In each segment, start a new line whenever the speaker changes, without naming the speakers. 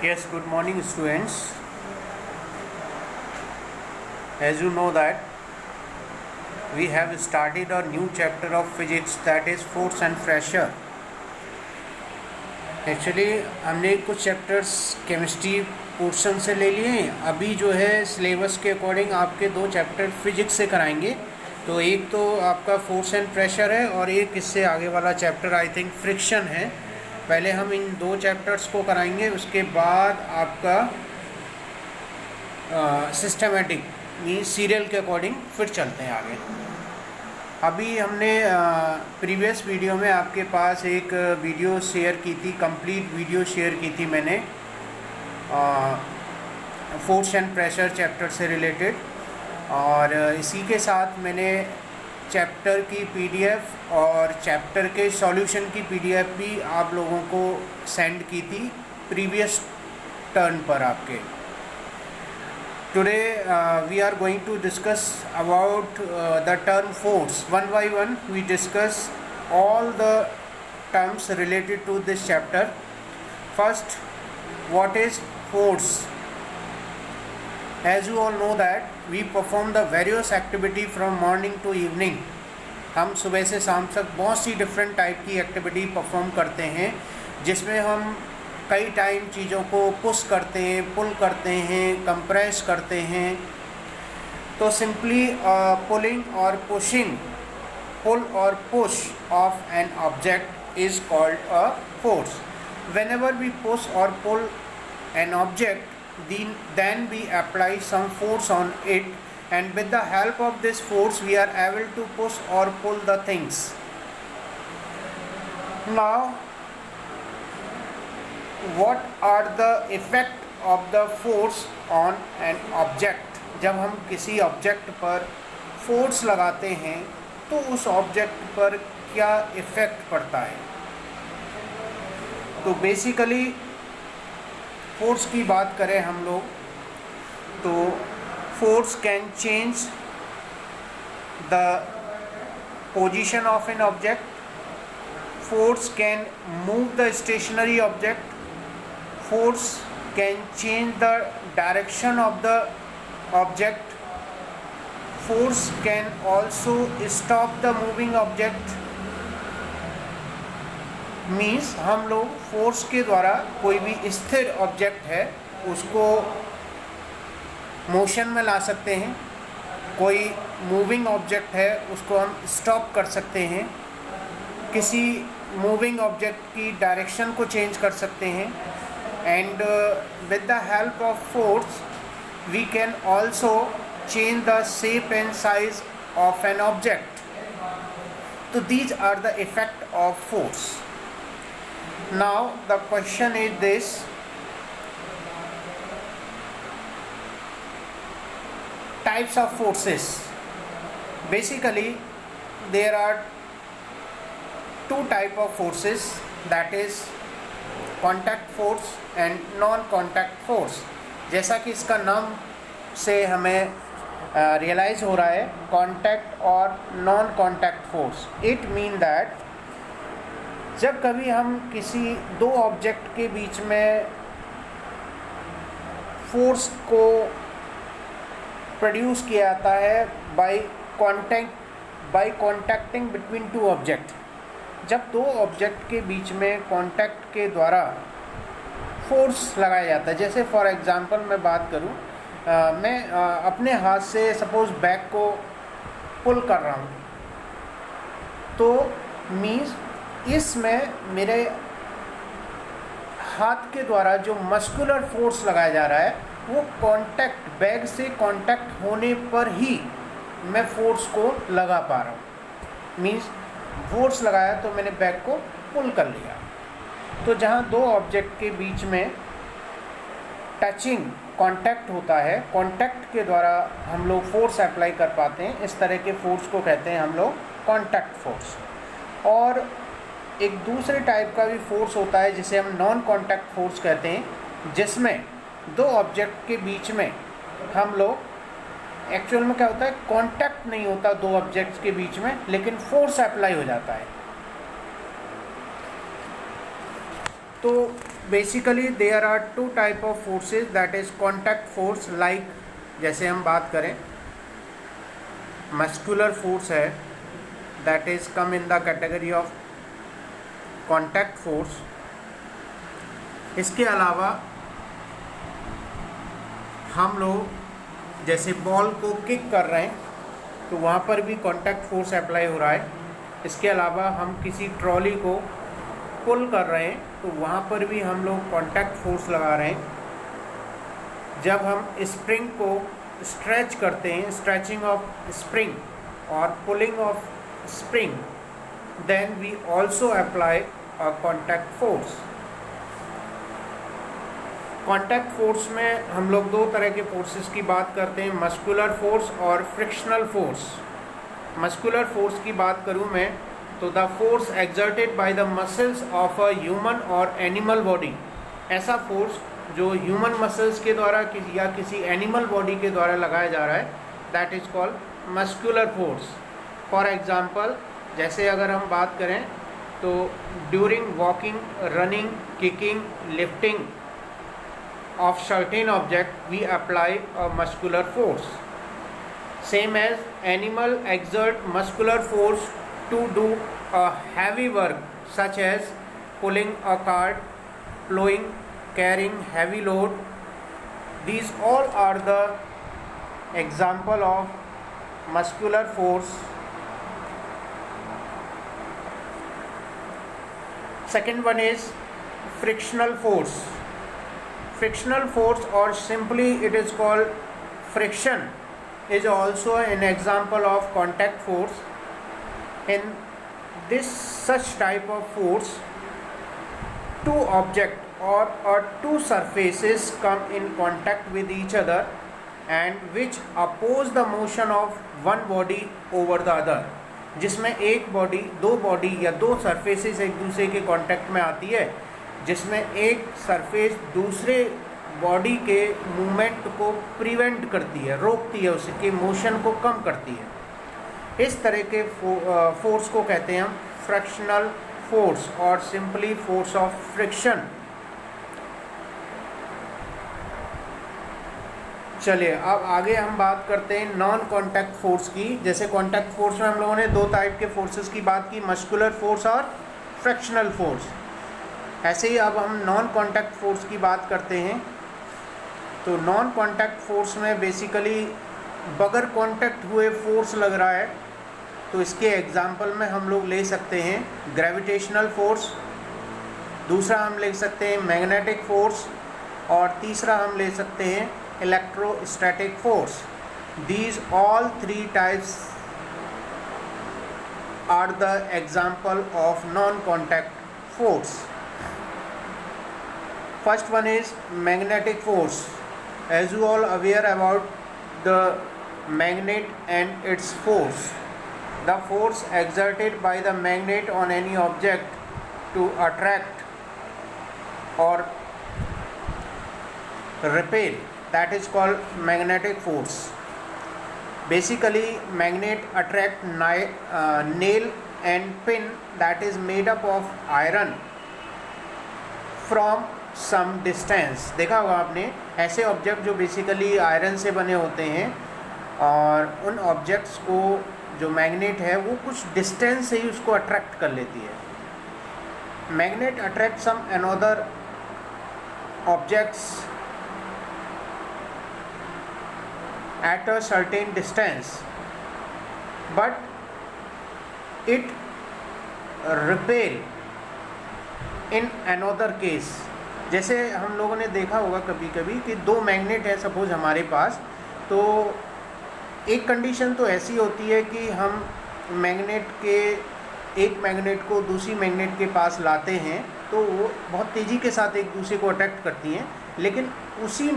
Yes, good morning, students. As you know that we have started a new chapter of physics, that is force and pressure. Actually हमने कुछ chapters chemistry portion से ले लिए हैं. अभी जो है सिलेबस के अकॉर्डिंग आपके दो चैप्टर फिजिक्स से कराएंगे. तो एक तो आपका फोर्स एंड प्रेशर है और एक इससे आगे वाला चैप्टर आई थिंक फ्रिक्शन है. पहले हम इन दो चैप्टर्स को कराएंगे, उसके बाद आपका सिस्टमेटिक मीन सीरियल के अकॉर्डिंग फिर चलते हैं आगे. अभी हमने प्रीवियस वीडियो में आपके पास एक वीडियो शेयर की थी, कंप्लीट वीडियो शेयर की थी मैंने फोर्स एंड प्रेशर चैप्टर से रिलेटेड, और इसी के साथ मैंने चैप्टर की पीडीएफ और चैप्टर के सॉल्यूशन की पीडीएफ भी आप लोगों को सेंड की थी प्रीवियस टर्न पर आपके. Today we are going to discuss about the term force. One by one we discuss all the terms related to this chapter. First, what is force? As you all know that we perform the various activity from morning to evening. हम सुबह से शाम तक बहुत सी different type की activity perform करते हैं, जिसमें हम कई टाइम चीज़ों को पुश करते हैं, पुल करते हैं, कंप्रेस करते हैं. तो सिंपली पुलिंग और पुशिंग, पुल और push of an object is called a force. Whenever we push और pull an object, then we apply some force on it, and with the help of this force we are able to push or pull the things. Now what are the effect of the force on an object? जब हम किसी object पर force लगाते हैं तो उस object पर क्या इफ़ेक्ट पड़ता है. तो बेसिकली फोर्स की बात करें हम लोग तो force can change the position of an object, force can move the stationary object, force can change the direction of the object, force can also stop the moving object. Means हम लोग force के द्वारा कोई भी स्थिर object है उसको motion में ला सकते हैं, कोई मूविंग ऑब्जेक्ट है उसको हम स्टॉप कर सकते हैं, किसी मूविंग ऑब्जेक्ट की डायरेक्शन को चेंज कर सकते हैं. And with the help of force we can also change the shape and size of an object. So these are the effect of force. Now the question is this: types of forces. Basically there are two type of forces, that is contact force and non contact force. जैसा कि इसका नाम से हमें realise हो रहा है, contact और non contact force. It mean that जब कभी हम किसी दो ऑब्जेक्ट के बीच में फोर्स को प्रोड्यूस किया जाता है by contacting between two object. जब दो ऑब्जेक्ट के बीच में कांटेक्ट के द्वारा फोर्स लगाया जाता है, जैसे फॉर एग्जांपल मैं बात करूं, मैं अपने हाथ से सपोज बैग को पुल कर रहा हूं, तो मीन्स इसमें मेरे हाथ के द्वारा जो मस्कुलर फोर्स लगाया जा रहा है वो कांटेक्ट, बैग से कांटेक्ट होने पर ही मैं फोर्स को लगा पा रहा हूं. मीन्स फोर्स लगाया तो मैंने बैग को पुल कर लिया. तो जहाँ दो ऑब्जेक्ट के बीच में टचिंग कांटेक्ट होता है, कांटेक्ट के द्वारा हम लोग फोर्स अप्लाई कर पाते हैं, इस तरह के फोर्स को कहते हैं हम लोग कांटेक्ट फोर्स. और एक दूसरे टाइप का भी फोर्स होता है जिसे हम नॉन कांटेक्ट फोर्स कहते हैं, जिसमें दो ऑब्जेक्ट के बीच में हम लोग एक्चुअल में क्या होता है, कांटेक्ट नहीं होता दो ऑब्जेक्ट्स के बीच में, लेकिन फोर्स अप्लाई हो जाता है. तो basically there are two type of forces, that is contact force, like जैसे हम बात करें मस्कुलर फोर्स है, that is come in the category of contact force. इसके अलावा हम लोग जैसे बॉल को किक कर रहे हैं तो वहाँ पर भी कॉन्टैक्ट फोर्स अप्लाई हो रहा है। इसके अलावा हम किसी ट्रॉली को पुल कर रहे हैं तो वहाँ पर भी हम लोग कॉन्टैक्ट फोर्स लगा रहे हैं। जब हम स्प्रिंग को स्ट्रेच करते हैं, स्ट्रेचिंग ऑफ स्प्रिंग और pulling of spring, then we also apply a contact force. Contact force में हम लोग दो तरह के फोर्सेस की बात करते हैं, मस्कुलर फोर्स और फ्रिक्शनल फोर्स। मस्कुलर फोर्स की बात करूं मैं तो the force exerted by the muscles of a human और एनिमल बॉडी, ऐसा फोर्स जो ह्यूमन मसल्स के द्वारा या किसी एनिमल बॉडी के द्वारा लगाया जा रहा है, that is called muscular force. For example जैसे अगर हम बात करें तो during walking, running, kicking, lifting of certain object we apply a muscular force. Same as animal exert muscular force to do a heavy work such as pulling a cart, plowing, carrying heavy load. These all are the example of muscular force. Second one is frictional force. Frictional force, or simply it is called friction, is also an example of contact force. In this such type of force, two objects or two surfaces come in contact with each other and which oppose the motion of one body over the other. जिसमें एक body, दो body या दो surfaces एक दूसरे के contact में आती है, जिसमें एक सरफेस दूसरे बॉडी के मूवमेंट को प्रिवेंट करती है, रोकती है, उसके मोशन को कम करती है। इस तरह के फोर्स को कहते हैं हम फ्रिक्शनल फोर्स और सिंपली फोर्स ऑफ फ्रिक्शन। चलिए अब आगे हम बात करते हैं नॉन कॉन्टैक्ट फोर्स की। जैसे कॉन्टैक्ट फोर्स में हम लोगों ने दो टाइप के फोर्सेस की बात की, मस्कुलर फोर्स और फ्रिक्शनल फोर्स। ऐसे ही अब हम नॉन कॉन्टैक्ट फोर्स की बात करते हैं। तो नॉन कॉन्टैक्ट फोर्स में बेसिकली बगैर कॉन्टैक्ट हुए फोर्स लग रहा है, तो इसके एग्जांपल में हम लोग ले सकते हैं ग्रेविटेशनल फोर्स, दूसरा हम ले सकते हैं मैग्नेटिक फोर्स और तीसरा हम ले सकते हैं electrostatic force. These all three types are the example of non contact force. First one is magnetic force. As you all aware about the magnet and its force, the force exerted by the magnet on any object to attract or repel, that is called magnetic force. Basically magnet attract nail and pin that is made up of iron from some distance. देखा होगा आपने ऐसे object जो basically iron से बने होते हैं और उन ऑब्जेक्ट्स को जो मैग्नेट है वो कुछ डिस्टेंस से ही उसको अट्रैक्ट कर लेती है। Magnet attract some another objects at a certain distance but it repel in another case. जैसे हम लोगों ने देखा होगा कभी कभी कि दो मैग्नेट है सपोज हमारे पास, तो एक कंडीशन तो ऐसी होती है कि हम एक मैग्नेट को दूसरी मैग्नेट के पास लाते हैं तो वो बहुत तेज़ी के साथ एक दूसरे को अट्रैक्ट करती हैं, लेकिन उसी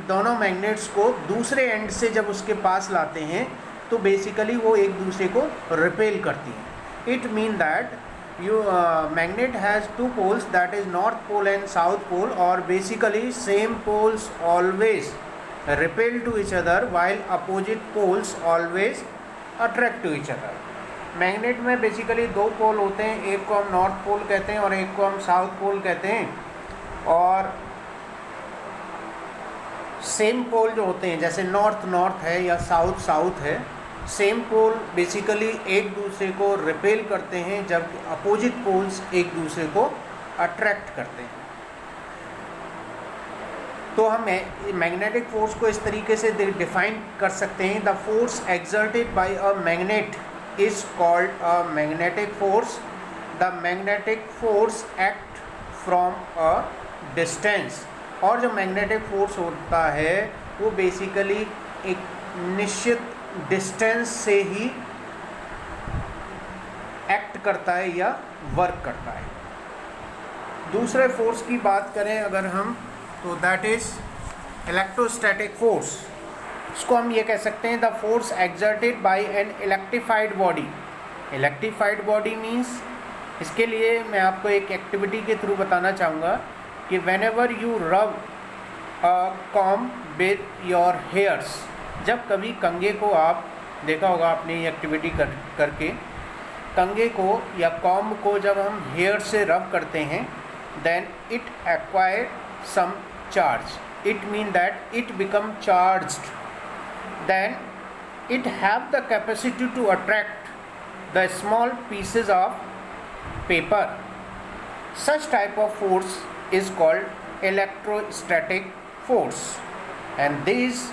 दोनों मैग्नेट्स को दूसरे एंड से जब उसके पास लाते हैं तो बेसिकली वो एक दूसरे को रिपेल करती हैं। It mean that magnet has two poles, that is north pole and south pole, or basically same poles always repel to each other while opposite poles always attract to each other. Magnet में basically दो पोल होते हैं, एक को हम north pole कहते हैं और एक को हम साउथ पोल कहते हैं। और सेम पोल जो होते हैं, जैसे नॉर्थ नॉर्थ है या साउथ साउथ है, सेम पोल बेसिकली एक दूसरे को रिपेल करते हैं, जबकि अपोजिट पोल्स एक दूसरे को अट्रैक्ट करते हैं। तो हम मैग्नेटिक फोर्स को इस तरीके से डिफाइन कर सकते हैं, the force exerted bye a magnet is called a magnetic force, the magnetic force act from a distance. और जो मैग्नेटिक फोर्स होता है वो बेसिकली एक निश्चित डिस्टेंस से ही एक्ट करता है या वर्क करता है। दूसरे फोर्स की बात करें अगर हम, तो दैट इज इलेक्ट्रोस्टैटिक फोर्स। इसको हम ये कह सकते हैं the force exerted by an electrified body. Electrified body means, इसके लिए मैं आपको एक एक्टिविटी के थ्रू बताना चाहूँगा कि whenever you rub a comb with your hairs, जब कभी कंघे को, आप देखा होगा आपने ये एक्टिविटी करके, कंघे को या कॉम्ब को जब हम हेयर से रब करते हैं, then it acquire some charge, it mean that it become charged, then it have the capacity to attract the small pieces of paper. Such type of force is called electrostatic force, and these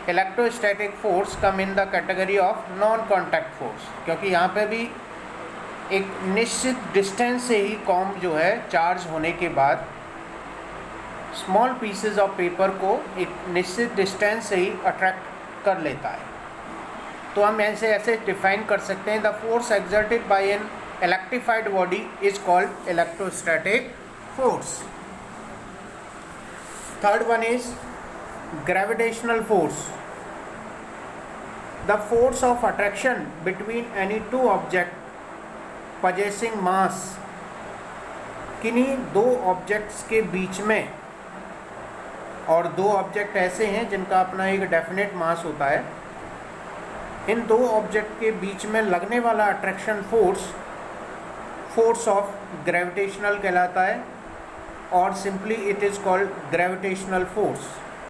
electrostatic force come in the category of non-contact force, क्योंकि यहाँ पे भी एक निश्चित distance से ही comb जो है charge होने के बाद स्मॉल पीसेस ऑफ पेपर को एक निश्चित डिस्टेंस से ही अट्रैक्ट कर लेता है। तो हम ऐसे डिफाइन कर सकते हैं, the force exerted by an electrified body is called electrostatic force. Third one is gravitational force. The force of attraction between any two objects possessing mass. किन्हीं दो ऑब्जेक्ट्स के बीच में, और दो ऑब्जेक्ट ऐसे हैं जिनका अपना एक डेफिनेट मास होता है, इन दो ऑब्जेक्ट के बीच में लगने वाला attraction force force of gravitational कहलाता है, और simply it is called gravitational force.